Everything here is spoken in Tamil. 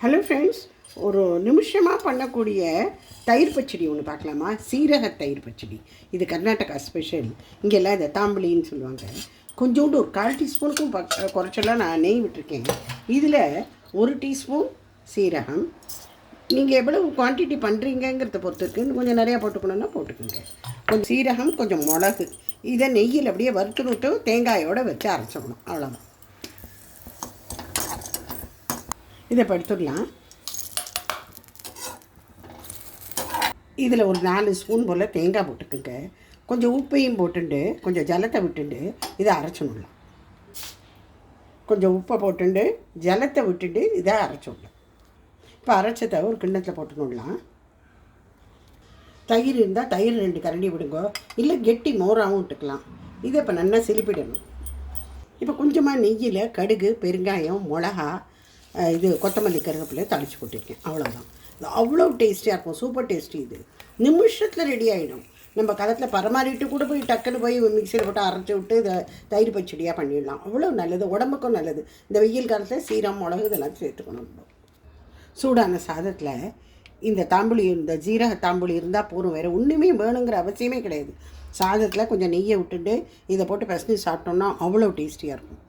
ஹலோ ஃப்ரெண்ட்ஸ், ஒரு நிமிஷமாக பண்ணக்கூடிய தயிர் பச்சடி ஒன்று பார்க்கலாமா? சீரக தயிர் பச்சடி. இது கர்நாடகா ஸ்பெஷல். இங்கெல்லாம் இதை தாம்பளின்னு சொல்லுவாங்க. கொஞ்சோண்டு ஒரு 1/4 டீஸ்பூனுக்கும் குறைச்செல்லாம் நான் நெய் விட்டுருக்கேன். இதில் 1 டீஸ்பூன் சீரகம். நீங்கள் எவ்வளவு குவான்டிட்டி பண்ணுறீங்கிறத பொறுத்து இருக்குது. கொஞ்சம் நிறையா போட்டுக்கணுன்னா போட்டுக்கோங்க. கொஞ்சம் சீரகம், கொஞ்சம் மிளகு. இதை நெய்யில் அப்படியே வறுத்துனுட்டு தேங்காயோடு வச்சு அரைச்சிடணும். அவ்வளோதான். இதை படுத்துடலாம். இதில் ஒரு 4 ஸ்பூன் போல் தேங்காய் போட்டுக்குங்க. கொஞ்சம் உப்பையும் போட்டுண்டு கொஞ்சம் ஜலத்தை விட்டுண்டு இதை அரைச்சிடலாம். கொஞ்சம் உப்பை போட்டுண்டு ஜலத்தை விட்டுட்டு இதை அரைச்சிடலாம். இப்போ அரைச்சதை ஒரு கிண்ணத்தில் போட்டுடலாம். தயிர் இருந்தால் தயிர் 2 கரண்டி விடுங்க, இல்லை கெட்டி மோராகவும் விட்டுக்கலாம். இதை இப்போ நல்லா சிலிப்பிடணும். இப்போ கொஞ்சமாக நெய்யில் கடுகு, பெருங்காயம், மிளகா, இது கொத்தமல்லி, கருவேப்பிலை தளிச்சு போட்டிருக்கேன். அவ்வளோதான். அவ்வளோ டேஸ்டியாக இருக்கும். Super tasty. இது நிமிஷத்தில் ரெடி ஆகிடும். நம்ம காலத்தில் பரமாறிட்டு கூட போய் டக்குன்னு போய் மிக்சியில் போட்டு அரைச்சி விட்டு இதை தயிர் பச்சடியாக பண்ணிடலாம். அவ்வளோ நல்லது, உடம்புக்கும் நல்லது. இந்த வெயில் காலத்தில் சீரகம், மிளகு இதெல்லாம் சேர்த்துக்கணும். சூடான சாதத்தில் இந்த தாம்புளி, இந்த ஜீரக தாம்புளி இருந்தால் போதும். வேறு ஒன்றுமே வேணுங்கிற அவசியமே கிடையாது. சாதத்தில் கொஞ்சம் நெய்யை விட்டுட்டு இதை போட்டு பசங்க சாப்பிட்டோம்னா அவ்வளோ டேஸ்டியாக இருக்கும்.